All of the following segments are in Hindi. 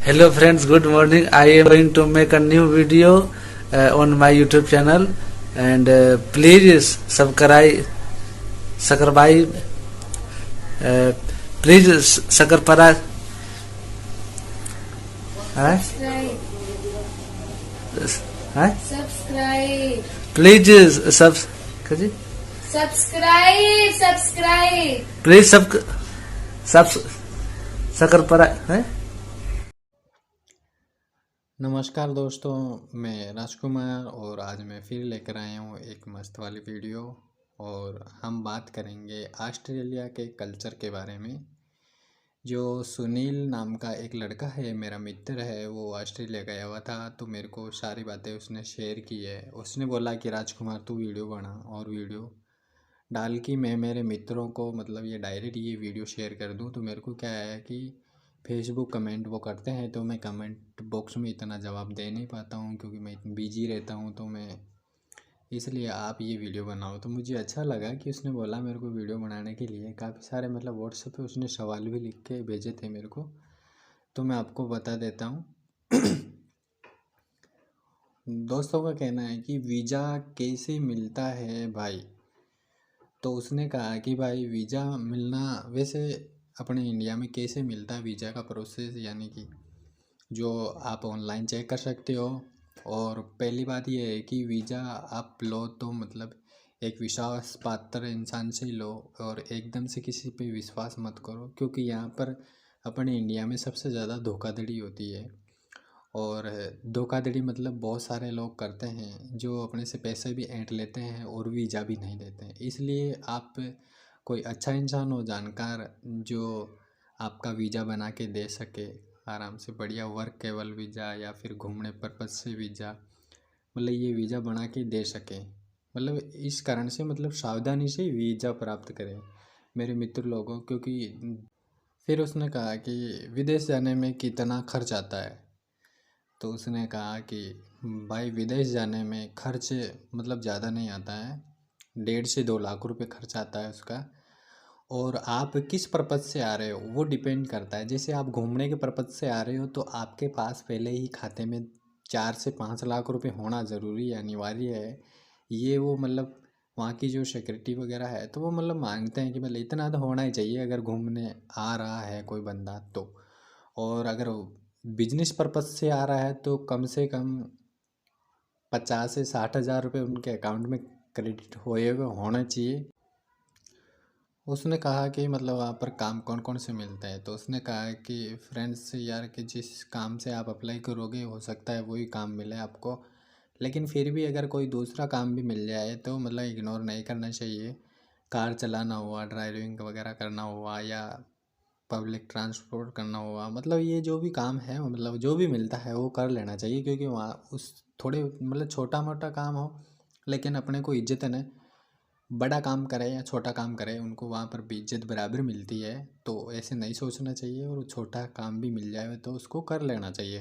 Hello friends, good morning. I am going to make a new video on my YouTube channel, and please subscribe, uh, please subscribe, huh? Subscribe. Huh? Subscribe. Please Subscribe. please subscribe, huh? नमस्कार दोस्तों, मैं राजकुमार और आज मैं फिर लेकर आया हूँ एक मस्त वाली वीडियो। और हम बात करेंगे ऑस्ट्रेलिया के कल्चर के बारे में। जो सुनील नाम का एक लड़का है, मेरा मित्र है, वो ऑस्ट्रेलिया गया हुआ था, तो मेरे को सारी बातें उसने शेयर की है। उसने बोला कि राजकुमार तू वीडियो बना और वीडियो डाल कि मैं मेरे मित्रों को मतलब ये डायरेक्ट ये वीडियो शेयर कर दूँ। तो मेरे को क्या है कि फेसबुक कमेंट वो करते हैं, तो मैं कमेंट बॉक्स में इतना जवाब दे नहीं पाता हूँ क्योंकि मैं बिजी रहता हूँ, तो मैं इसलिए आप ये वीडियो बनाओ। तो मुझे अच्छा लगा कि उसने बोला मेरे को वीडियो बनाने के लिए। काफ़ी सारे मतलब व्हाट्सएप पे उसने सवाल भी लिख के भेजे थे मेरे को, तो मैं आपको बता देता हूँ। दोस्तों का कहना है कि वीज़ा कैसे मिलता है भाई। तो उसने कहा कि भाई वीज़ा मिलना वैसे अपने इंडिया में कैसे मिलता है वीज़ा का प्रोसेस, यानी कि जो आप ऑनलाइन चेक कर सकते हो। और पहली बात ये है कि वीज़ा आप लो तो मतलब एक विश्वास पात्र इंसान से ही लो, और एकदम से किसी पे विश्वास मत करो, क्योंकि यहाँ पर अपने इंडिया में सबसे ज़्यादा धोखाधड़ी होती है। और धोखाधड़ी मतलब बहुत सारे लोग करते हैं जो अपने से पैसे भी ऐंठ लेते हैं और वीज़ा भी नहीं देते हैं। इसलिए आप कोई अच्छा इंसान हो, जानकार, जो आपका वीज़ा बना के दे सके आराम से, बढ़िया वर्क केवल वीज़ा या फिर घूमने पर्पज़ से वीज़ा, मतलब ये वीज़ा बना के दे सके। मतलब इस कारण से मतलब सावधानी से वीज़ा प्राप्त करें मेरे मित्र लोगों। क्योंकि फिर उसने कहा कि विदेश जाने में कितना खर्च आता है। तो उसने कहा कि भाई विदेश जाने में खर्च मतलब ज़्यादा नहीं आता है, 1.5 से 2 लाख रुपए खर्च आता है उसका। और आप किस पर्पज़ से आ रहे हो वो डिपेंड करता है। जैसे आप घूमने के पर्पज़ से आ रहे हो तो आपके पास पहले ही खाते में 4 से 5 लाख रुपए होना ज़रूरी है, अनिवार्य है। ये वो मतलब वहाँ की जो सिक्योरिटी वगैरह है, तो वो मतलब मांगते हैं कि मतलब इतना तो होना ही चाहिए अगर घूमने आ रहा है कोई बंदा तो। और अगर बिजनेस पर्पज़ से आ रहा है तो कम से कम 50 से 60 हज़ार रुपये उनके अकाउंट में क्रेडिट हुए हुए होना चाहिए। उसने कहा कि मतलब वहाँ पर काम कौन कौन से मिलते हैं। तो उसने कहा कि फ्रेंड्स यार कि जिस काम से आप अप्लाई करोगे हो सकता है वही काम मिले आपको, लेकिन फिर भी अगर कोई दूसरा काम भी मिल जाए तो मतलब इग्नोर नहीं करना चाहिए। कार चलाना हुआ, ड्राइविंग वगैरह करना हुआ, या पब्लिक ट्रांसपोर्ट करना हुआ, मतलब ये जो भी काम है मतलब जो भी मिलता है वो कर लेना चाहिए। क्योंकि वहाँ उस थोड़े मतलब छोटा मोटा काम हो लेकिन अपने को इज्जत है ना, बड़ा काम करे या छोटा काम करे उनको वहाँ पर भी इज्जत बराबर मिलती है। तो ऐसे नहीं सोचना चाहिए, और छोटा काम भी मिल जाए तो उसको कर लेना चाहिए।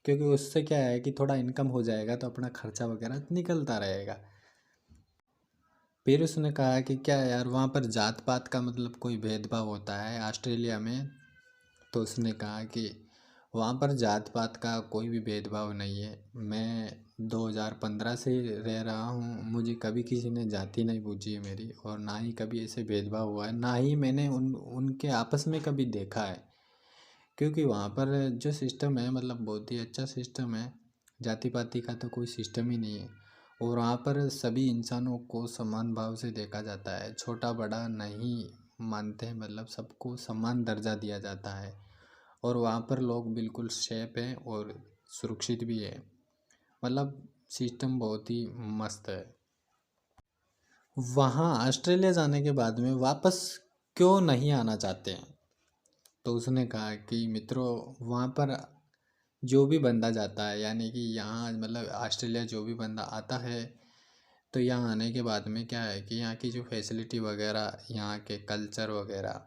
क्योंकि उससे क्या है कि थोड़ा इनकम हो जाएगा तो अपना खर्चा वगैरह निकलता रहेगा। फिर उसने कहा कि क्या यार वहाँ पर जात पात का मतलब कोई भेदभाव होता है ऑस्ट्रेलिया में। तो उसने कहा कि वहाँ पर जात पात का कोई भी भेदभाव नहीं है। मैं 2015 से रह रहा हूँ, मुझे कभी किसी ने जाति नहीं पूछी है मेरी, और ना ही कभी ऐसे भेदभाव हुआ है, ना ही मैंने उनके आपस में कभी देखा है। क्योंकि वहाँ पर जो सिस्टम है मतलब बहुत ही अच्छा सिस्टम है, जाति पाति का तो कोई सिस्टम ही नहीं है। और वहाँ पर सभी इंसानों को समान भाव से देखा जाता है, छोटा बड़ा नहीं मानते हैं, मतलब सबको समान दर्जा दिया जाता है। और वहाँ पर लोग बिल्कुल सेफ हैं और सुरक्षित भी है, मतलब सिस्टम बहुत ही मस्त है। वहाँ ऑस्ट्रेलिया जाने के बाद में वापस क्यों नहीं आना चाहते हैं। तो उसने कहा कि मित्रों वहाँ पर जो भी बंदा जाता है, यानी कि यहाँ मतलब ऑस्ट्रेलिया जो भी बंदा आता है, तो यहाँ आने के बाद में क्या है कि यहाँ की जो फैसिलिटी वगैरह, यहाँ के कल्चर वगैरह,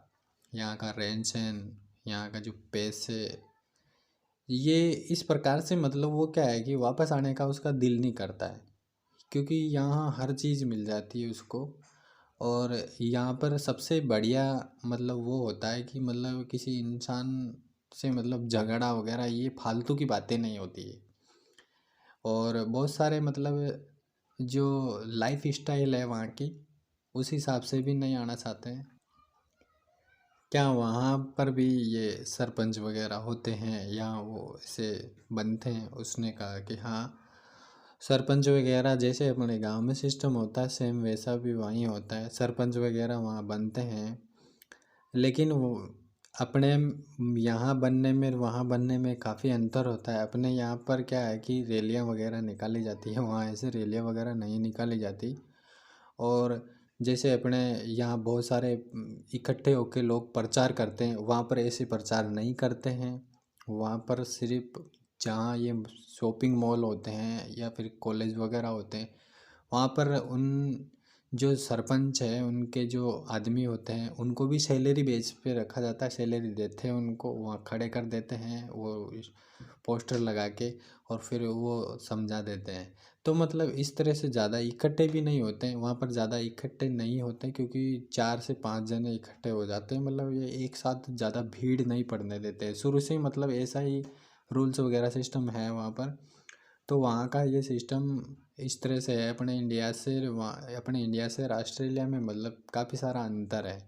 यहाँ का रहन सहन, यहाँ का जो पैसे, ये इस प्रकार से मतलब वो क्या है कि वापस आने का उसका दिल नहीं करता है। क्योंकि यहाँ हर चीज़ मिल जाती है उसको। और यहाँ पर सबसे बढ़िया मतलब वो होता है कि मतलब किसी इंसान से मतलब झगड़ा वगैरह ये फालतू की बातें नहीं होती है। और बहुत सारे मतलब जो लाइफ स्टाइल है वहाँ की उस हिसाब से भी नहीं आना चाहते हैं। क्या वहाँ पर भी ये सरपंच वगैरह होते हैं या वो ऐसे बनते हैं? उसने कहा कि हाँ, सरपंच वगैरह जैसे अपने गांव में सिस्टम होता है सेम वैसा भी वहीं होता है। सरपंच वगैरह वहाँ बनते हैं, लेकिन वो अपने यहाँ बनने में वहाँ बनने में काफ़ी अंतर होता है। अपने यहाँ पर क्या है कि रैलियाँ वगैरह निकाली जाती है, वहाँ ऐसे रैलियाँ वगैरह नहीं निकाली जाती। और जैसे अपने यहाँ बहुत सारे इकट्ठे होकर लोग प्रचार करते हैं, वहाँ पर ऐसे प्रचार नहीं करते हैं। वहाँ पर सिर्फ जहाँ ये शॉपिंग मॉल होते हैं या फिर कॉलेज वगैरह होते हैं, वहाँ पर उन जो सरपंच है उनके जो आदमी होते हैं उनको भी सैलरी बेस पे रखा जाता है। सैलरी देते हैं उनको, वहाँ खड़े कर देते हैं वो पोस्टर लगा के, और फिर वो समझा देते हैं। तो मतलब इस तरह से ज़्यादा इकट्ठे भी नहीं होते हैं वहाँ पर, ज़्यादा इकट्ठे नहीं होते क्योंकि 4 से 5 जने इकट्ठे हो जाते हैं। मतलब ये एक साथ ज़्यादा भीड़ नहीं पड़ने देते हैं शुरू से ही, मतलब ऐसा ही रूल्स वगैरह सिस्टम है वहाँ पर। तो वहाँ का ये सिस्टम इस तरह से है। अपने इंडिया से ऑस्ट्रेलिया में मतलब काफ़ी सारा अंतर है।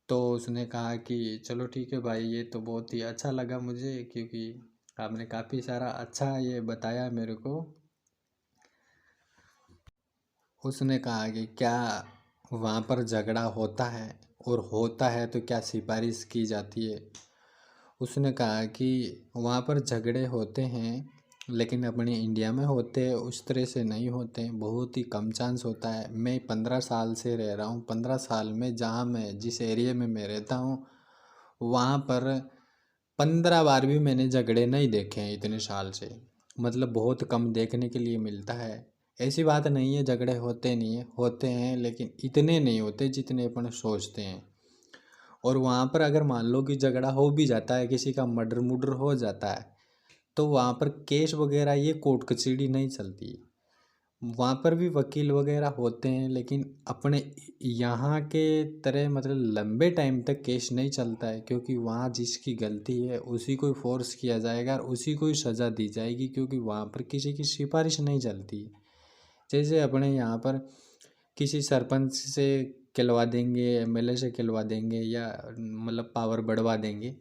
तो उसने कहा कि चलो ठीक है भाई, ये तो बहुत ही अच्छा लगा मुझे क्योंकि आपने काफ़ी सारा अच्छा ये बताया मेरे को। उसने कहा कि क्या वहाँ पर झगड़ा होता है, और होता है तो क्या सिफारिश की जाती है? उसने कहा कि वहाँ पर झगड़े होते हैं, लेकिन अपने इंडिया में होते हैं उस तरह से नहीं होते हैं, बहुत ही कम चांस होता है। मैं 15 साल से रह रहा हूँ, 15 साल में जहाँ मैं जिस एरिया में मैं रहता हूँ वहाँ पर 15 बार भी मैंने झगड़े नहीं देखे हैं इतने साल से। मतलब बहुत कम देखने के लिए मिलता है। ऐसी बात नहीं है झगड़े होते नहीं है, होते हैं लेकिन इतने नहीं होते जितने अपन सोचते हैं। और वहाँ पर अगर मान लो कि झगड़ा हो भी जाता है, किसी का मर्डर मुर्डर हो जाता है, तो वहाँ पर केस वगैरह ये कोर्ट कचहरी नहीं चलती। वहाँ पर भी वकील वगैरह होते हैं, लेकिन अपने यहाँ के तरह मतलब लंबे टाइम तक केस नहीं चलता है, क्योंकि वहाँ जिसकी गलती है उसी को फोर्स किया जाएगा और उसी को ही सज़ा दी जाएगी, क्योंकि वहाँ पर किसी की सिफारिश नहीं चलती। जैसे अपने यहाँ पर किसी सरपंच से खिलवा देंगे, एमएलए से खिलवा देंगे, या मतलब पावर बढ़वा देंगे।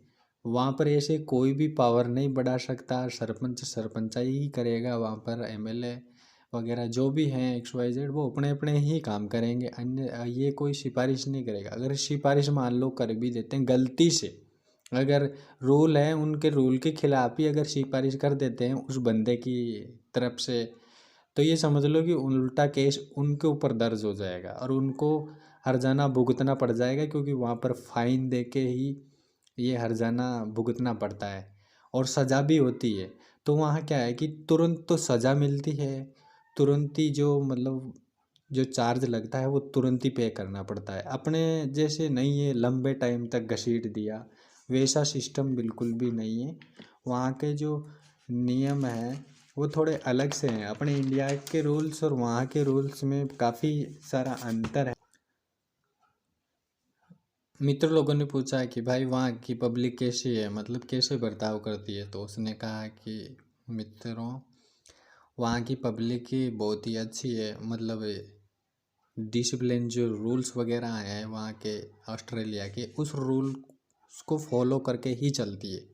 वहाँ पर ऐसे कोई भी पावर नहीं बढ़ा सकता, सरपंच सरपंचाई ही करेगा। वहाँ पर एमएलए वगैरह जो भी हैं XYZ वो अपने अपने ही काम करेंगे, अन्य ये कोई सिफारिश नहीं करेगा। अगर सिफारिश मान लो कर भी देते हैं गलती से, अगर रूल है उनके रूल के खिलाफ ही अगर सिफारिश कर देते हैं उस बंदे की तरफ से, तो ये समझ लो कि उल्टा केस उनके ऊपर दर्ज हो जाएगा और उनको हर्जाना भुगतना पड़ जाएगा, क्योंकि वहाँ पर फाइन दे के ही ये हर्जाना भुगतना पड़ता है और सज़ा भी होती है। तो वहाँ क्या है कि तुरंत तो सज़ा मिलती है, तुरंत ही जो मतलब जो चार्ज लगता है वो तुरंत ही पे करना पड़ता है। अपने जैसे नहीं है लंबे टाइम तक घसीट दिया, वैसा सिस्टम बिल्कुल भी नहीं है। वहाँ के जो नियम हैं वो थोड़े अलग से हैं। अपने इंडिया के रूल्स और वहाँ के रूल्स में काफ़ी सारा अंतर है। मित्र लोगों ने पूछा कि भाई वहाँ की पब्लिक कैसी है, मतलब कैसे बर्ताव करती है? तो उसने कहा कि मित्रों, वहाँ की पब्लिक ही बहुत ही अच्छी है। मतलब डिसिप्लिन जो रूल्स वगैरह हैं वहाँ के ऑस्ट्रेलिया के, उस रूल को फॉलो करके ही चलती है।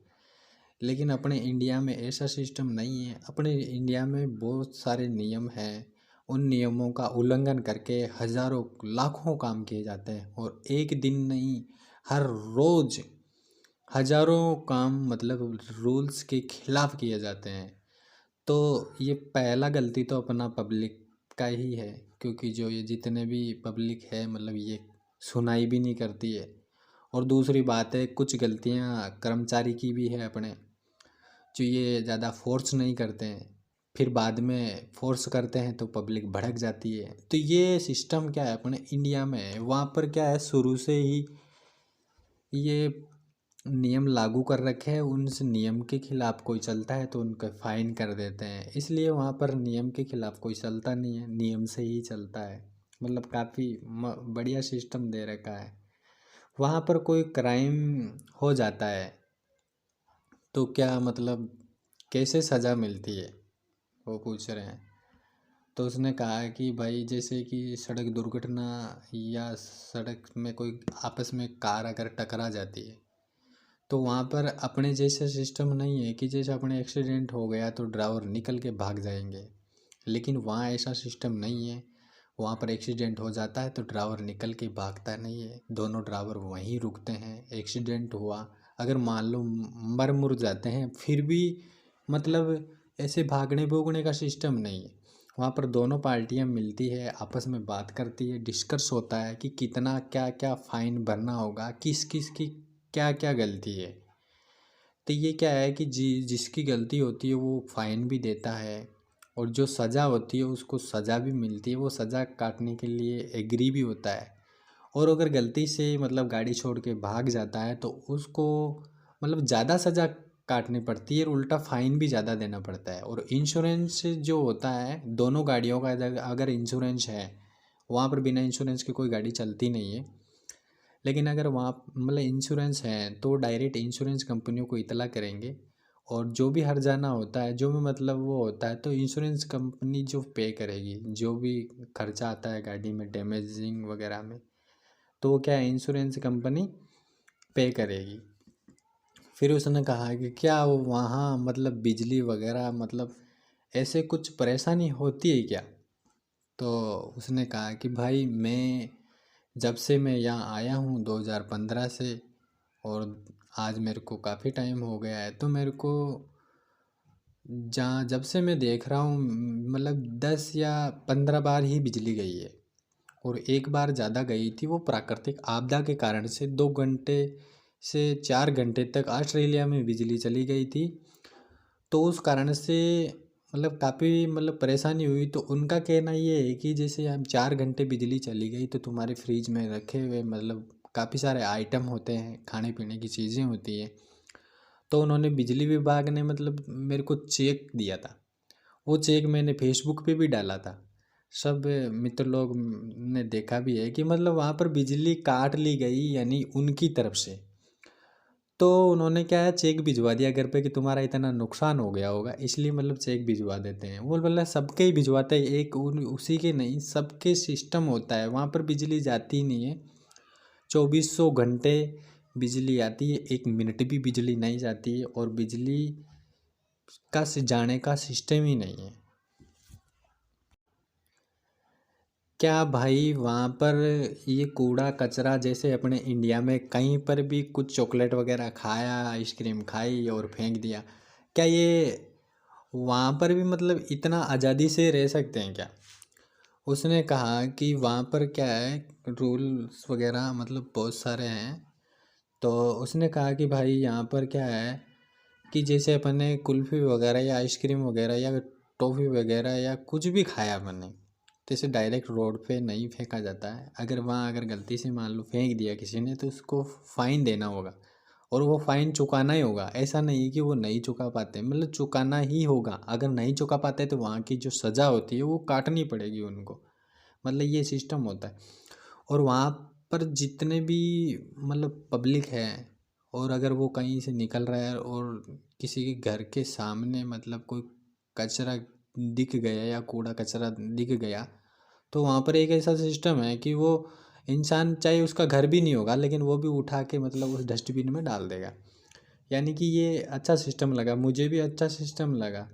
लेकिन अपने इंडिया में ऐसा सिस्टम नहीं है। अपने इंडिया में बहुत सारे नियम हैं, उन नियमों का उल्लंघन करके हज़ारों लाखों काम किए जाते हैं, और एक दिन नहीं हर रोज़ हज़ारों काम मतलब रूल्स के खिलाफ किए जाते हैं। तो ये पहला गलती तो अपना पब्लिक का ही है, क्योंकि जो ये जितने भी पब्लिक है मतलब ये सुनाई भी नहीं करती है। और दूसरी बात है कुछ गलतियां कर्मचारी की भी है अपने, जो ये ज़्यादा फोर्स नहीं करते हैं, फिर बाद में फोर्स करते हैं तो पब्लिक भड़क जाती है। तो ये सिस्टम क्या है अपने इंडिया में है। वहाँ पर क्या है शुरू से ही ये नियम लागू कर रखे हैं, उस नियम के खिलाफ कोई चलता है तो उनको फाइन कर देते हैं। इसलिए वहाँ पर नियम के खिलाफ कोई चलता नहीं है, नियम से ही चलता है। मतलब काफ़ी बढ़िया सिस्टम दे रखा है। वहाँ पर कोई क्राइम हो जाता है तो क्या मतलब कैसे सज़ा मिलती है, वो पूछ रहे हैं। तो उसने कहा है कि भाई जैसे कि सड़क दुर्घटना या सड़क में कोई आपस में कार अगर टकरा जाती है तो वहाँ पर अपने जैसा सिस्टम नहीं है कि जैसे अपने एक्सीडेंट हो गया तो ड्राइवर निकल के भाग जाएंगे, लेकिन वहाँ ऐसा सिस्टम नहीं है। वहाँ पर एक्सीडेंट हो जाता है तो ड्राइवर निकल के भागता नहीं है, दोनों ड्राइवर वहीं रुकते हैं। एक्सीडेंट हुआ, अगर मान लो मर मुर जाते हैं, फिर भी मतलब ऐसे भागने भोगने का सिस्टम नहीं है। वहाँ पर दोनों पार्टियाँ मिलती है, आपस में बात करती है, डिस्कस होता है कि कितना क्या क्या फ़ाइन भरना होगा, किस किस की क्या क्या गलती है। तो ये क्या है कि जिसकी गलती होती है वो फ़ाइन भी देता है, और जो सज़ा होती है उसको सज़ा भी मिलती है, वो सज़ा काटने के लिए एग्री भी होता है। और अगर गलती से मतलब गाड़ी छोड़ के भाग जाता है तो उसको मतलब ज़्यादा सज़ा काटनी पड़ती है और उल्टा फ़ाइन भी ज़्यादा देना पड़ता है। और इंश्योरेंस जो होता है दोनों गाड़ियों का, अगर इंश्योरेंस है, वहाँ पर बिना इंश्योरेंस के कोई गाड़ी चलती नहीं है। लेकिन अगर वहाँ मतलब इंश्योरेंस है तो डायरेक्ट इंश्योरेंस कंपनियों को इतला करेंगे, और जो भी हर्जाना होता है, जो भी मतलब वो होता है, तो इंश्योरेंस कंपनी जो पे करेगी, जो भी खर्चा आता है गाड़ी में डैमेजिंग वगैरह में, तो वो क्या है, इंश्योरेंस कंपनी पे करेगी। फिर उसने कहा कि क्या वो वहाँ मतलब बिजली वगैरह मतलब ऐसे कुछ परेशानी होती है क्या। तो उसने कहा कि भाई जब से मैं यहाँ आया हूँ 2015 से, और आज मेरे को काफ़ी टाइम हो गया है, तो मेरे को जहाँ जब से मैं देख रहा हूँ मतलब 10 या 15 बार ही बिजली गई है। और एक बार ज़्यादा गई थी, वो प्राकृतिक आपदा के कारण से 2 घंटे से 4 घंटे तक ऑस्ट्रेलिया में बिजली चली गई थी। तो उस कारण से मतलब काफ़ी मतलब परेशानी हुई। तो उनका कहना ये है कि जैसे हम 4 घंटे बिजली चली गई तो तुम्हारे फ्रिज में रखे हुए मतलब काफ़ी सारे आइटम होते हैं, खाने पीने की चीज़ें होती हैं। तो उन्होंने बिजली विभाग ने मतलब मेरे को चेक दिया था, वो चेक मैंने फेसबुक पे भी डाला था। सब मित्र लोग ने देखा भी है कि मतलब वहाँ पर बिजली काट ली गई यानी उनकी तरफ से। तो उन्होंने क्या है, चेक भिजवा दिया घर पे कि तुम्हारा इतना नुकसान हो गया होगा, इसलिए मतलब चेक भिजवा देते हैं। वो बोला सबके ही भिजवाते हैं, एक उसी के नहीं, सबके सिस्टम होता है। वहाँ पर बिजली जाती ही नहीं है, 2400 घंटे बिजली आती है, 1 मिनट भी बिजली नहीं जाती है, और बिजली का जाने का सिस्टम ही नहीं है। क्या भाई वहाँ पर ये कूड़ा कचरा जैसे अपने इंडिया में कहीं पर भी कुछ चॉकलेट वगैरह खाया, आइसक्रीम खाई और फेंक दिया, क्या ये वहाँ पर भी मतलब इतना आज़ादी से रह सकते हैं क्या। उसने कहा कि वहाँ पर क्या है, रूल्स वगैरह मतलब बहुत सारे हैं। तो उसने कहा कि भाई यहाँ पर क्या है कि जैसे अपने कुल्फ़ी वगैरह या आइसक्रीम वगैरह या टॉफ़ी वगैरह या कुछ भी खाया मैंने, तो इसे डायरेक्ट रोड पे नहीं फेंका जाता है। अगर वहाँ अगर गलती से मान लो फेंक दिया किसी ने तो उसको फ़ाइन देना होगा, और वो फ़ाइन चुकाना ही होगा। ऐसा नहीं है कि वो नहीं चुका पाते, मतलब चुकाना ही होगा। अगर नहीं चुका पाते तो वहाँ की जो सज़ा होती है वो काटनी पड़ेगी उनको, मतलब ये सिस्टम होता है। और वहाँ पर जितने भी मतलब पब्लिक है, और अगर वो कहीं से निकल रहा है और किसी के घर के सामने मतलब कोई कचरा दिख गया या कूड़ा कचरा दिख गया, तो वहाँ पर एक ऐसा सिस्टम है कि वो इंसान चाहे उसका घर भी नहीं होगा लेकिन वो भी उठा के मतलब उस डस्टबिन में डाल देगा। यानी कि ये अच्छा सिस्टम लगा, मुझे भी अच्छा सिस्टम लगा।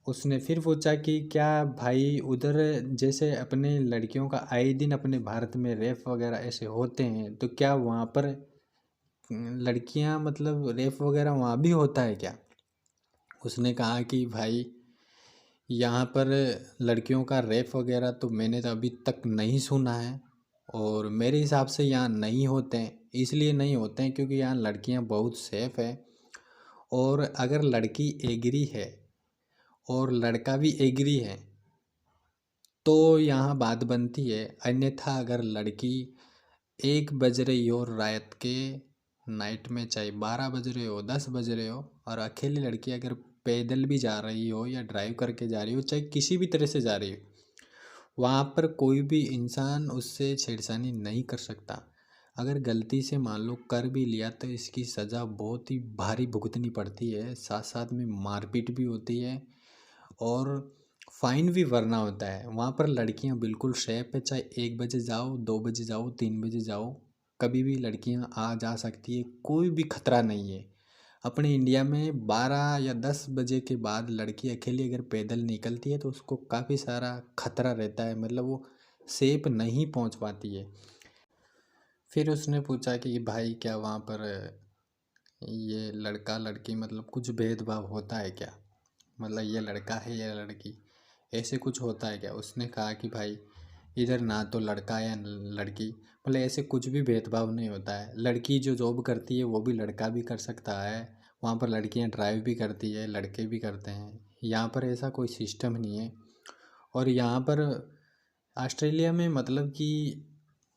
उसने फिर पूछा कि क्या भाई उधर जैसे अपने लड़कियों का आए दिन अपने भारत में रेप वगैरह ऐसे होते हैं, तो क्या वहाँ पर लड़कियाँ मतलब रेप वगैरह वहाँ भी होता है क्या। उसने कहा कि भाई यहाँ पर लड़कियों का रेप वगैरह तो मैंने तो अभी तक नहीं सुना है, और मेरे हिसाब से यहाँ नहीं होते हैं। इसलिए नहीं होते हैं क्योंकि यहाँ लड़कियाँ बहुत सेफ है, और अगर लड़की एग्री है और लड़का भी एग्री है तो यहाँ बात बनती है। अन्यथा अगर लड़की 1 बज रही हो रात के, नाइट में, चाहे 12 बज रहे हो 10 बज रहे हो, और अकेली लड़की अगर पैदल भी जा रही हो या ड्राइव करके जा रही हो, चाहे किसी भी तरह से जा रही हो, वहाँ पर कोई भी इंसान उससे छेड़छानी नहीं कर सकता। अगर गलती से मान लो कर भी लिया तो इसकी सज़ा बहुत ही भारी भुगतनी पड़ती है, साथ साथ में मारपीट भी होती है और फाइन भी भरना होता है। वहाँ पर लड़कियाँ बिल्कुल सेफ है, चाहे 1 बजे जाओ, 2 बजे जाओ, 3 बजे जाओ, कभी भी लड़कियाँ आ जा सकती है, कोई भी खतरा नहीं है। अपने इंडिया में 12 या 10 बजे के बाद लड़की अकेली अगर पैदल निकलती है तो उसको काफ़ी सारा खतरा रहता है, मतलब वो सेफ नहीं पहुँच पाती है। फिर उसने पूछा कि भाई क्या वहाँ पर ये लड़का लड़की मतलब कुछ भेदभाव होता है क्या, मतलब ये लड़का है या लड़की, ऐसे कुछ होता है क्या। उसने कहा कि भाई इधर ना तो लड़का या लड़की, मतलब ऐसे कुछ भी भेदभाव नहीं होता है। लड़की जो जॉब करती है वो भी लड़का भी कर सकता है, वहाँ पर लड़कियाँ ड्राइव भी करती है, लड़के भी करते हैं। यहाँ पर ऐसा कोई सिस्टम नहीं है। और यहाँ पर ऑस्ट्रेलिया में मतलब कि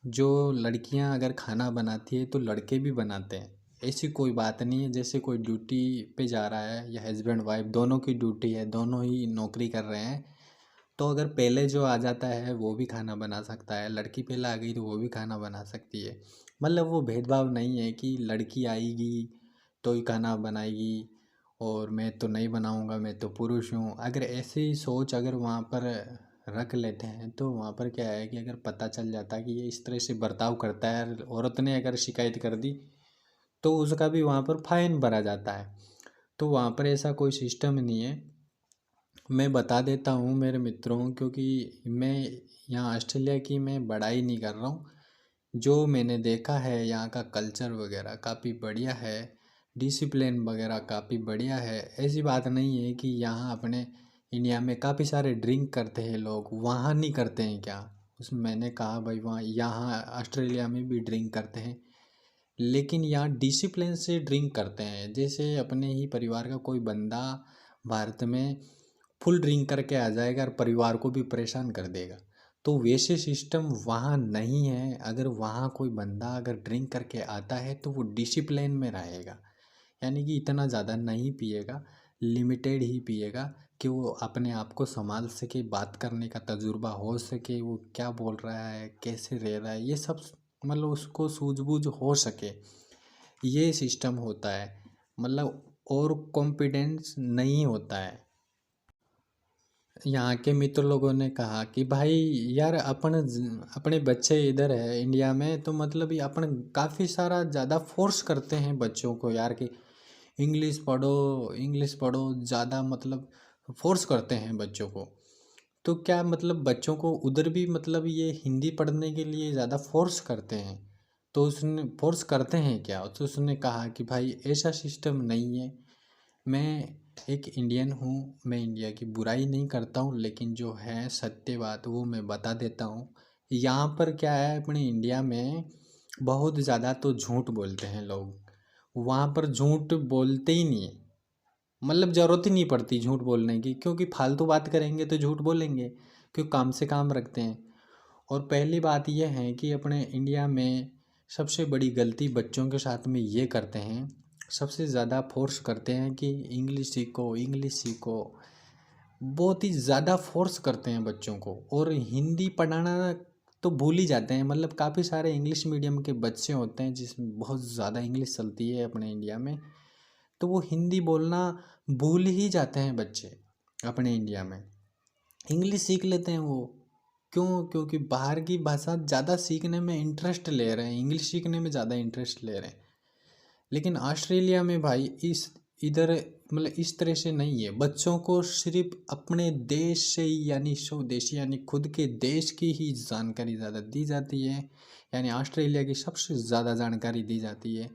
जो लड़कियां अगर खाना बनाती है तो लड़के भी बनाते हैं, ऐसी कोई बात नहीं है। जैसे कोई ड्यूटी पे जा रहा है या हस्बैंड वाइफ दोनों की ड्यूटी है, दोनों ही नौकरी कर रहे हैं, तो अगर पहले जो आ जाता है वो भी खाना बना सकता है, लड़की पहले आ गई तो वो भी खाना बना सकती है। मतलब वो भेदभाव नहीं है कि लड़की आएगी तो ही खाना बनाएगी और मैं तो नहीं बनाऊंगा, मैं तो पुरुष हूँ। अगर ऐसी सोच अगर वहाँ पर रख लेते हैं तो वहाँ पर क्या है कि अगर पता चल जाता है कि ये इस तरह से बर्ताव करता है, औरत ने अगर शिकायत कर दी तो उसका भी वहाँ पर फाइन भरा जाता है। तो वहाँ पर ऐसा कोई सिस्टम नहीं है। मैं बता देता हूँ मेरे मित्रों, क्योंकि मैं यहाँ ऑस्ट्रेलिया की मैं बड़ाई नहीं कर रहा हूँ, जो मैंने देखा है यहाँ का कल्चर वगैरह काफ़ी बढ़िया है, डिसिप्लिन वगैरह काफ़ी बढ़िया है। ऐसी बात नहीं है कि यहाँ अपने इंडिया में काफ़ी सारे ड्रिंक करते हैं लोग, वहाँ नहीं करते हैं क्या। उस मैंने कहा भाई वहाँ यहाँ ऑस्ट्रेलिया में भी ड्रिंक करते हैं, लेकिन यहाँ डिसिप्लिन से ड्रिंक करते हैं। जैसे अपने ही परिवार का कोई बंदा भारत में फुल ड्रिंक करके आ जाएगा और परिवार को भी परेशान कर देगा, तो वैसे सिस्टम वहाँ नहीं है। अगर वहाँ कोई बंदा अगर ड्रिंक करके आता है तो वो डिसिप्लिन में रहेगा, यानी कि इतना ज़्यादा नहीं पिएगा, लिमिटेड ही पिएगा कि वो अपने आप को संभाल सके, बात करने का तजुर्बा हो सके, वो क्या बोल रहा है, कैसे रह रहा है, ये सब मतलब उसको सूझबूझ हो सके, ये सिस्टम होता है। मतलब और कॉन्फिडेंस नहीं होता है। यहाँ के मित्र लोगों ने कहा कि भाई यार अपने बच्चे इधर है इंडिया में तो मतलब ये अपन काफ़ी सारा ज़्यादा फोर्स करते हैं बच्चों को यार कि इंग्लिश पढ़ो ज़्यादा, मतलब फोर्स करते हैं बच्चों को। तो क्या मतलब बच्चों को उधर भी मतलब ये हिंदी पढ़ने के लिए ज़्यादा फोर्स करते हैं, तो उसने फोर्स करते हैं क्या। तो उसने कहा कि भाई ऐसा सिस्टम नहीं है, मैं एक इंडियन हूँ, मैं इंडिया की बुराई नहीं करता हूँ, लेकिन जो है सत्य बात वो मैं बता देता हूँ। यहाँ पर क्या है, अपने इंडिया में बहुत ज़्यादा तो झूठ बोलते हैं लोग, वहाँ पर झूठ बोलते ही नहीं है, मतलब ज़रूरत ही नहीं पड़ती झूठ बोलने की, क्योंकि फालतू बात करेंगे तो झूठ बोलेंगे, क्योंकि काम से काम रखते हैं। और पहली बात यह है कि अपने इंडिया में सबसे बड़ी गलती बच्चों के साथ में ये करते हैं, सबसे ज़्यादा फोर्स करते हैं कि इंग्लिश सीखो, इंग्लिश सीखो, बहुत ही ज़्यादा फोर्स करते हैं बच्चों को। और हिंदी पढ़ाना तो भूल ही जाते हैं, मतलब काफ़ी सारे इंग्लिश मीडियम के बच्चे होते हैं जिसमें बहुत ज़्यादा इंग्लिश चलती है अपने इंडिया में, तो वो हिंदी बोलना भूल ही जाते हैं बच्चे अपने इंडिया में। इंग्लिश सीख लेते हैं वो, क्यों, क्योंकि बाहर की भाषा ज़्यादा सीखने में इंटरेस्ट ले रहे हैं, इंग्लिश सीखने में ज़्यादा इंटरेस्ट ले रहे हैं। लेकिन ऑस्ट्रेलिया में भाई इधर मतलब इस तरह से नहीं है। बच्चों को सिर्फ अपने देश से ही यानी स्वदेशी यानी खुद के देश की ही जानकारी ज़्यादा दी जाती है, यानी ऑस्ट्रेलिया की सबसे ज़्यादा जानकारी दी जाती है।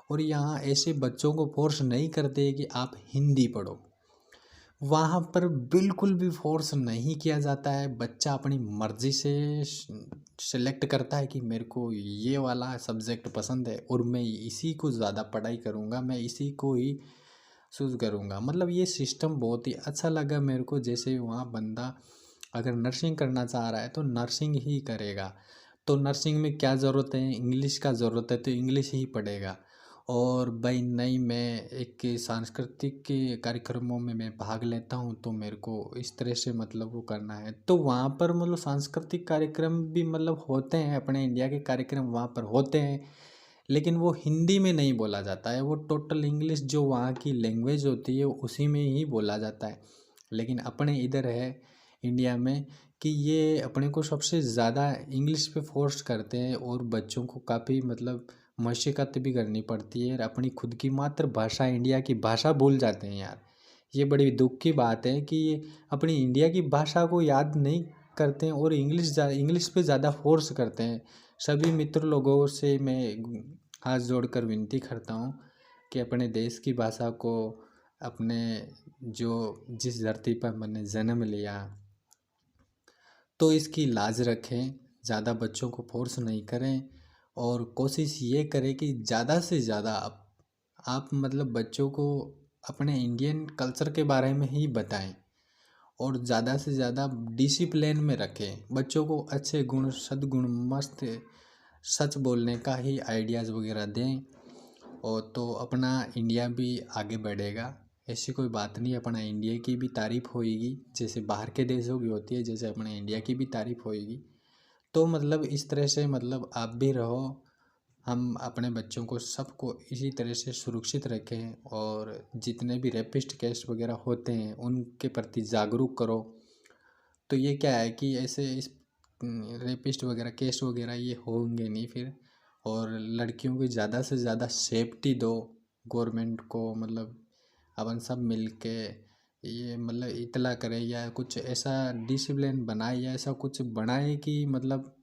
और यहाँ ऐसे बच्चों को फोर्स नहीं करते कि आप हिंदी पढ़ो, वहाँ पर बिल्कुल भी फोर्स नहीं किया जाता है। बच्चा अपनी मर्ज़ी से सेलेक्ट करता है कि मेरे को ये वाला सब्जेक्ट पसंद है और मैं इसी को ज़्यादा पढ़ाई करूँगा, मैं इसी को ही चूज़ करूँगा। मतलब ये सिस्टम बहुत ही अच्छा लगा मेरे को। जैसे वहाँ बंदा अगर नर्सिंग करना चाह रहा है तो नर्सिंग ही करेगा, तो नर्सिंग में क्या ज़रूरत है, इंग्लिश का ज़रूरत है तो इंग्लिश ही पढ़ेगा। और भाई नहीं, मैं एक सांस्कृतिक के कार्यक्रमों में मैं भाग लेता हूँ, तो मेरे को इस तरह से मतलब वो करना है। तो वहाँ पर मतलब सांस्कृतिक कार्यक्रम भी मतलब होते हैं, अपने इंडिया के कार्यक्रम वहाँ पर होते हैं, लेकिन वो हिंदी में नहीं बोला जाता है, वो टोटल इंग्लिश जो वहाँ की लैंग्वेज होती है उसी में ही बोला जाता है। लेकिन अपने इधर है इंडिया में कि ये अपने को सबसे ज़्यादा इंग्लिश पे फोर्स करते हैं, और बच्चों को काफ़ी मतलब मशक्क़त भी करनी पड़ती है, और अपनी खुद की मातृभाषा इंडिया की भाषा भूल जाते हैं यार। ये बड़ी दुख की बात है कि ये अपनी इंडिया की भाषा को याद नहीं करते हैं और इंग्लिश पे ज़्यादा फोर्स करते हैं। सभी मित्र लोगों से मैं हाथ जोड़कर विनती करता हूँ कि अपने देश की भाषा को, अपने जो जिस धरती पर मैंने जन्म लिया, तो इसकी लाज रखें, ज़्यादा बच्चों को फोर्स नहीं करें, और कोशिश ये करें कि ज़्यादा से ज़्यादा आप मतलब बच्चों को अपने इंडियन कल्चर के बारे में ही बताएं, और ज़्यादा से ज़्यादा डिसिप्लिन में रखें। बच्चों को अच्छे गुण, सद्गुण, मस्त सच बोलने का ही आइडियाज़ वगैरह दें, और तो अपना इंडिया भी आगे बढ़ेगा। ऐसी कोई बात नहीं, अपना इंडिया की भी तारीफ़ होएगी, जैसे बाहर के देशों की होती है, जैसे अपने इंडिया की भी तारीफ़ होएगी। तो मतलब इस तरह से मतलब आप भी रहो, हम अपने बच्चों को सबको इसी तरह से सुरक्षित रखें, और जितने भी रेपिस्ट केस वगैरह होते हैं उनके प्रति जागरूक करो। तो ये क्या है कि ऐसे इस रेपिस्ट वगैरह केस वगैरह ये होंगे नहीं फिर। और लड़कियों की ज़्यादा से ज़्यादा सेफ्टी दो गवर्नमेंट को, मतलब अपन सब मिल के ये मतलब इतला करें, या कुछ ऐसा डिसिप्लिन बनाए, या ऐसा कुछ बनाए कि मतलब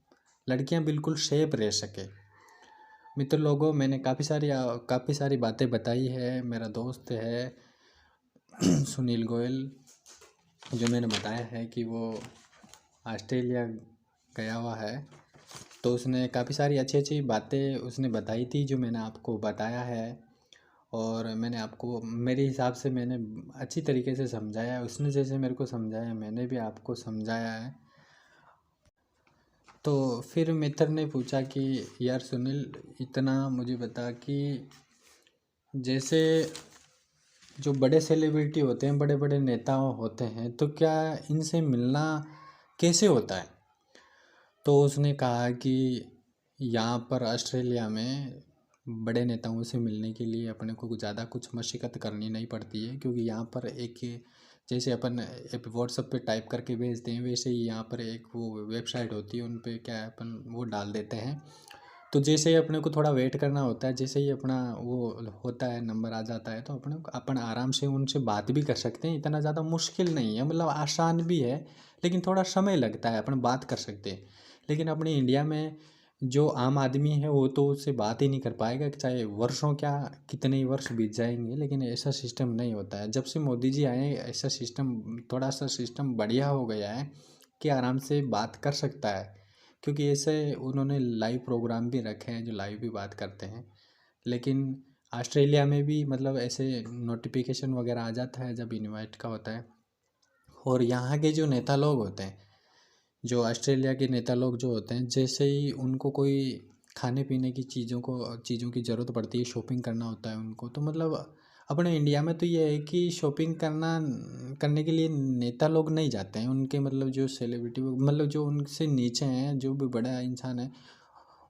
लड़कियां बिल्कुल सेफ रह सके। मित्र लोगों, मैंने काफ़ी सारी बातें बताई है। मेरा दोस्त है सुनील गोयल, जो मैंने बताया है कि वो ऑस्ट्रेलिया गया हुआ है, तो उसने काफ़ी सारी अच्छी अच्छी बातें उसने बताई थी, जो मैंने आपको बताया है, और मैंने आपको मेरे हिसाब से मैंने अच्छी तरीके से समझाया। उसने जैसे मेरे को समझाया, मैंने भी आपको समझाया है। तो फिर मित्र ने पूछा कि यार सुनील, इतना मुझे बता कि जैसे जो बड़े सेलिब्रिटी होते हैं, बड़े बड़े नेता होते हैं, तो क्या इनसे मिलना कैसे होता है? तो उसने कहा कि यहाँ पर ऑस्ट्रेलिया में बड़े नेताओं से मिलने के लिए अपने को ज़्यादा कुछ मशक्क़त करनी नहीं पड़ती है, क्योंकि यहाँ पर एक जैसे अपन व्हाट्सएप पे टाइप करके भेजते हैं, वैसे ही यहाँ पर एक वो वेबसाइट होती है, उन पे क्या है अपन वो डाल देते हैं। तो जैसे ही अपने को थोड़ा वेट करना होता है, जैसे ही अपना वो होता है, नंबर आ जाता है, तो अपन आराम से उनसे बात भी कर सकते हैं। इतना ज़्यादा मुश्किल नहीं है, मतलब आसान भी है, लेकिन थोड़ा समय लगता है, अपन बात कर सकते हैं। लेकिन अपने इंडिया में जो आम आदमी है वो तो उससे बात ही नहीं कर पाएगा, चाहे वर्षों क्या कितने ही वर्ष बीत जाएंगे, लेकिन ऐसा सिस्टम नहीं होता है। जब से मोदी जी आए, ऐसा सिस्टम, थोड़ा सा सिस्टम बढ़िया हो गया है कि आराम से बात कर सकता है, क्योंकि ऐसे उन्होंने लाइव प्रोग्राम भी रखे हैं जो लाइव भी बात करते हैं। लेकिन ऑस्ट्रेलिया में भी मतलब ऐसे नोटिफिकेशन वगैरह आ जाता है जब इनवाइट का होता है। और यहाँ के जो नेता लोग होते हैं, जो ऑस्ट्रेलिया के नेता लोग जो होते हैं, जैसे ही उनको कोई खाने पीने की चीज़ों की ज़रूरत पड़ती है, शॉपिंग करना होता है उनको, तो मतलब अपने इंडिया में तो ये है कि शॉपिंग करने के लिए नेता लोग नहीं जाते हैं। उनके मतलब जो सेलिब्रिटी, मतलब जो उनसे नीचे हैं, जो भी बड़ा इंसान है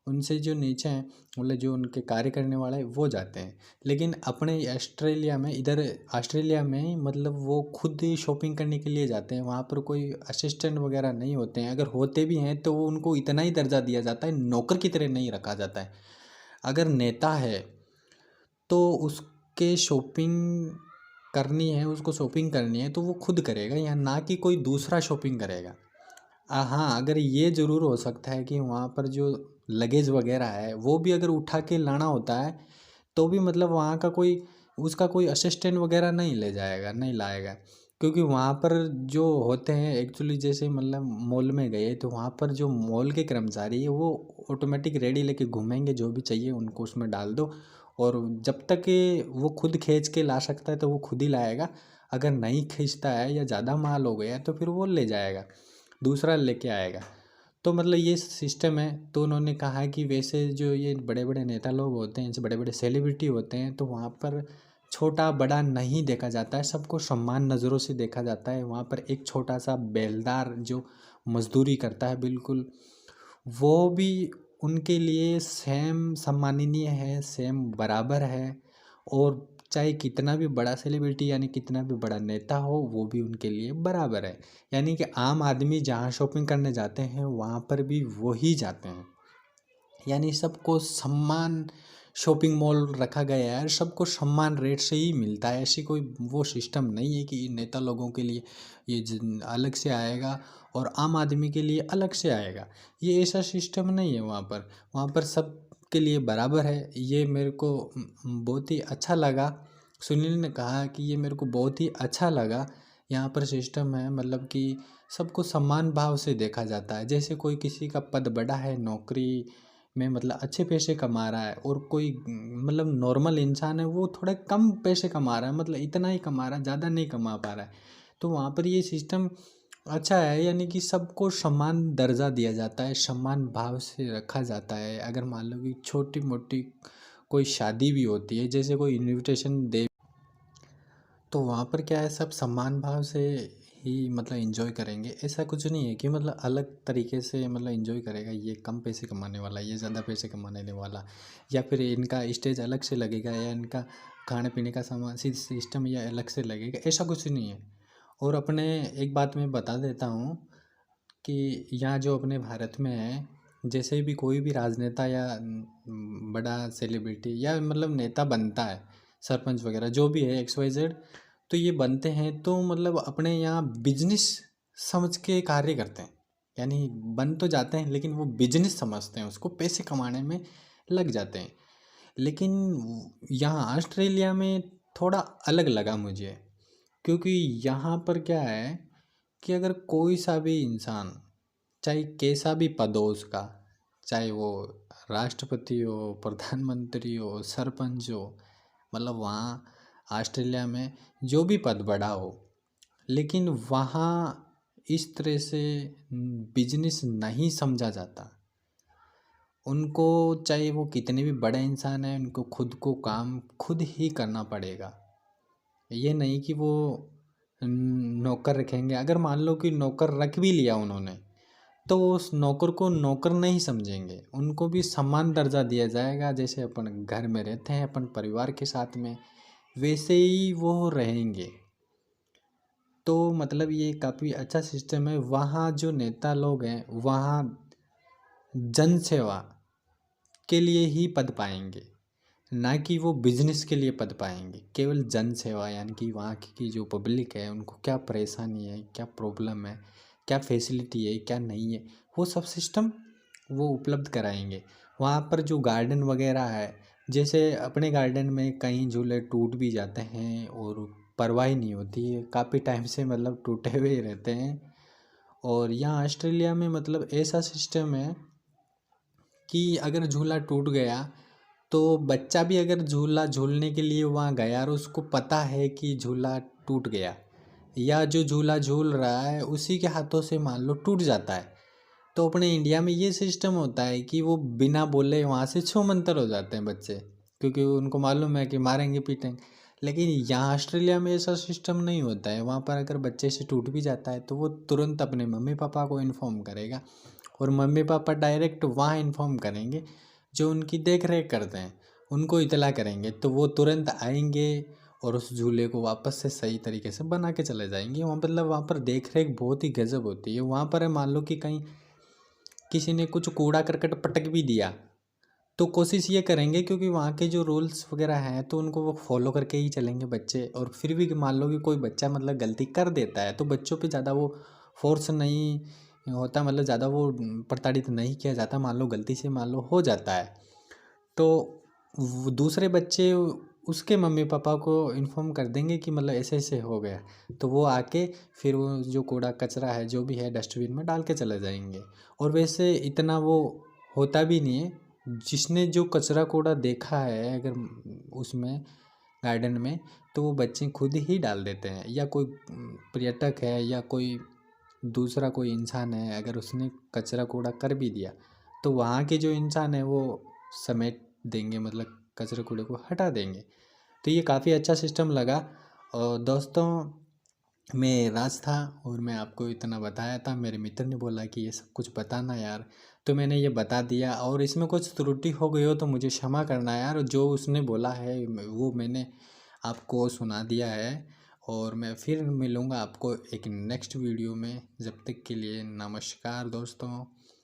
उनसे जो नीचे हैं, मतलब जो उनके कार्य करने वाला है, वो जाते हैं। लेकिन अपने ऑस्ट्रेलिया में मतलब वो खुद ही शॉपिंग करने के लिए जाते हैं। वहाँ पर कोई असिस्टेंट वगैरह नहीं होते हैं, अगर होते भी हैं तो वो उनको इतना ही दर्जा दिया जाता है, नौकर की तरह नहीं रखा जाता है। अगर नेता है तो उसके शॉपिंग करनी है, उसको शॉपिंग करनी है तो वो खुद करेगा, या ना कि कोई दूसरा शॉपिंग करेगा। हाँ, अगर ये ज़रूर हो सकता है कि वहाँ पर जो लगेज वगैरह है वो भी अगर उठा के लाना होता है, तो भी मतलब वहाँ का कोई उसका कोई असिस्टेंट वगैरह नहीं ले जाएगा, नहीं लाएगा। क्योंकि वहाँ पर जो होते हैं एक्चुअली, जैसे मतलब मॉल में गए तो वहाँ पर जो मॉल के कर्मचारी है वो ऑटोमेटिक रेडी लेके घूमेंगे, जो भी चाहिए उनको उसमें डाल दो, और जब तक कि वो खुद खींच के ला सकता है तो वो खुद ही लाएगा। अगर नहीं खींचता है या ज़्यादा माल हो गया है तो फिर वो ले जाएगा, दूसरा लेके आएगा। तो तो मतलब ये सिस्टम है। तो उन्होंने कहा कि वैसे जो ये बड़े बड़े नेता लोग होते हैं, जो बड़े बड़े सेलिब्रिटी होते हैं, तो वहाँ पर छोटा बड़ा नहीं देखा जाता है, सबको समान नज़रों से देखा जाता है। वहाँ पर एक छोटा सा बेलदार जो मजदूरी करता है बिल्कुल, वो भी उनके लिए सेम सम्माननीय है, सेम बराबर है। और चाहे कितना भी बड़ा सेलिब्रिटी यानी कितना भी बड़ा नेता हो, वो भी उनके लिए बराबर है। यानी कि आम आदमी जहाँ शॉपिंग करने जाते हैं वहाँ पर भी वही जाते हैं। यानी सबको सम्मान शॉपिंग मॉल रखा गया है, सबको सम्मान रेट से ही मिलता है। ऐसी कोई वो सिस्टम नहीं है कि नेता लोगों के लिए ये अलग से आएगा और आम आदमी के लिए अलग से आएगा। ये ऐसा सिस्टम नहीं है वहाँ पर सब के लिए बराबर है। ये मेरे को बहुत ही अच्छा लगा। सुनील ने कहा कि ये मेरे को बहुत ही अच्छा लगा। यहाँ पर सिस्टम है मतलब कि सबको समान भाव से देखा जाता है। जैसे कोई किसी का पद बड़ा है, नौकरी में मतलब अच्छे पैसे कमा रहा है, और कोई मतलब नॉर्मल इंसान है वो थोड़े कम पैसे कमा रहा है, मतलब इतना ही कमा रहा है, ज़्यादा नहीं कमा पा रहा है। तो वहाँ पर ये सिस्टम अच्छा है, यानी कि सबको समान दर्जा दिया जाता है, समान भाव से रखा जाता है। अगर मान लो कि छोटी मोटी कोई शादी भी होती है, जैसे कोई इनविटेशन दे, तो वहाँ पर क्या है, सब समान भाव से ही मतलब एंजॉय करेंगे। ऐसा कुछ नहीं है कि मतलब अलग तरीके से मतलब एंजॉय करेगा, ये कम पैसे कमाने वाला, ये ज़्यादा पैसे कमाने वाला, या फिर इनका स्टेज अलग से लगेगा, या इनका खाने पीने का सामान सिस्टम या अलग से लगेगा, ऐसा कुछ नहीं है। और अपने एक बात मैं बता देता हूँ कि यहाँ जो अपने भारत में है, जैसे भी कोई भी राजनेता या बड़ा सेलिब्रिटी या मतलब नेता बनता है, सरपंच वगैरह जो भी है XYZ, तो ये बनते हैं तो मतलब अपने यहाँ बिजनेस समझ के कार्य करते हैं। यानी बन तो जाते हैं लेकिन वो बिजनेस समझते हैं, उसको पैसे कमाने में लग जाते हैं। लेकिन यहाँ ऑस्ट्रेलिया में थोड़ा अलग लगा मुझे, क्योंकि यहाँ पर क्या है कि अगर कोई सा भी इंसान, चाहे कैसा भी पद हो उसका, चाहे वो राष्ट्रपति हो, प्रधानमंत्री हो, सरपंच हो, मतलब वहाँ ऑस्ट्रेलिया में जो भी पद बड़ा हो, लेकिन वहाँ इस तरह से बिजनेस नहीं समझा जाता। उनको चाहे वो कितने भी बड़े इंसान हैं, उनको खुद को काम खुद ही करना पड़ेगा। ये नहीं कि वो नौकर रखेंगे। अगर मान लो कि नौकर रख भी लिया उन्होंने, तो उस नौकर को नौकर नहीं समझेंगे, उनको भी समान दर्जा दिया जाएगा। जैसे अपन घर में रहते हैं अपन परिवार के साथ में, वैसे ही वो रहेंगे। तो मतलब ये काफ़ी अच्छा सिस्टम है। वहाँ जो नेता लोग हैं वहाँ जन सेवा के लिए ही पद पाएंगे, ना कि वो बिजनेस के लिए पद पाएंगे। केवल जन सेवा, यानी कि वहाँ की जो पब्लिक है उनको क्या परेशानी है, क्या प्रॉब्लम है, क्या फैसिलिटी है, क्या नहीं है, वो सब सिस्टम वो उपलब्ध कराएंगे। वहाँ पर जो गार्डन वगैरह है, जैसे अपने गार्डन में कहीं झूले टूट भी जाते हैं और परवाह ही नहीं होती है, काफ़ी टाइम से मतलब टूटे हुए ही रहते हैं। और यहाँ ऑस्ट्रेलिया में मतलब ऐसा सिस्टम है कि अगर झूला टूट गया तो बच्चा भी अगर झूला झूलने के लिए वहाँ गया और उसको पता है कि झूला टूट गया, या जो झूला झूल रहा है उसी के हाथों से मान लो टूट जाता है, तो अपने इंडिया में ये सिस्टम होता है कि वो बिना बोले वहाँ से छूमंतर हो जाते हैं बच्चे, क्योंकि उनको मालूम है कि मारेंगे पीटेंगे। लेकिन यहाँ ऑस्ट्रेलिया में ऐसा सिस्टम नहीं होता है। वहाँ पर अगर बच्चे से टूट भी जाता है तो वो तुरंत अपने मम्मी पापा को इन्फॉर्म करेगा, और मम्मी पापा डायरेक्ट वहाँ इन्फॉर्म करेंगे, जो उनकी देख रेख करते हैं उनको इतला करेंगे, तो वो तुरंत आएंगे और उस झूले को वापस से सही तरीके से बना के चले जाएंगे। वहाँ मतलब वहाँ पर देख रेख बहुत ही गजब होती है। वहाँ पर मान लो कि कहीं किसी ने कुछ कूड़ा करकट पटक भी दिया, तो कोशिश ये करेंगे, क्योंकि वहाँ के जो रूल्स वगैरह हैं तो उनको वो फॉलो करके ही चलेंगे बच्चे। और फिर भी मान लो कि कोई बच्चा मतलब गलती कर देता है, तो बच्चों पे ज़्यादा वो फोर्स नहीं होता, मतलब ज़्यादा वो प्रताड़ित नहीं किया जाता। मान लो गलती से मान लो हो जाता है, तो दूसरे बच्चे उसके मम्मी पापा को इन्फॉर्म कर देंगे कि मतलब ऐसे ऐसे हो गया, तो वो आके फिर वो जो कूड़ा कचरा है जो भी है डस्टबिन में डाल के चले जाएंगे। और वैसे इतना वो होता भी नहीं है, जिसने जो कचरा कूड़ा देखा है अगर उसमें गार्डन में, तो वो बच्चे खुद ही डाल देते हैं, या कोई पर्यटक है या कोई दूसरा कोई इंसान है, अगर उसने कचरा कूड़ा कर भी दिया तो वहाँ के जो इंसान है वो समेट देंगे, मतलब कचरे कूड़े को हटा देंगे। तो ये काफ़ी अच्छा सिस्टम लगा। और दोस्तों, मैं राज था और मैं आपको इतना बताया था। मेरे मित्र ने बोला कि ये सब कुछ बताना यार, तो मैंने ये बता दिया। और इसमें कुछ त्रुटि हो गई हो तो मुझे क्षमा करना यार। जो उसने बोला है वो मैंने आपको सुना दिया है। और मैं फिर मिलूँगा आपको एक नेक्स्ट वीडियो में। जब तक के लिए नमस्कार दोस्तों।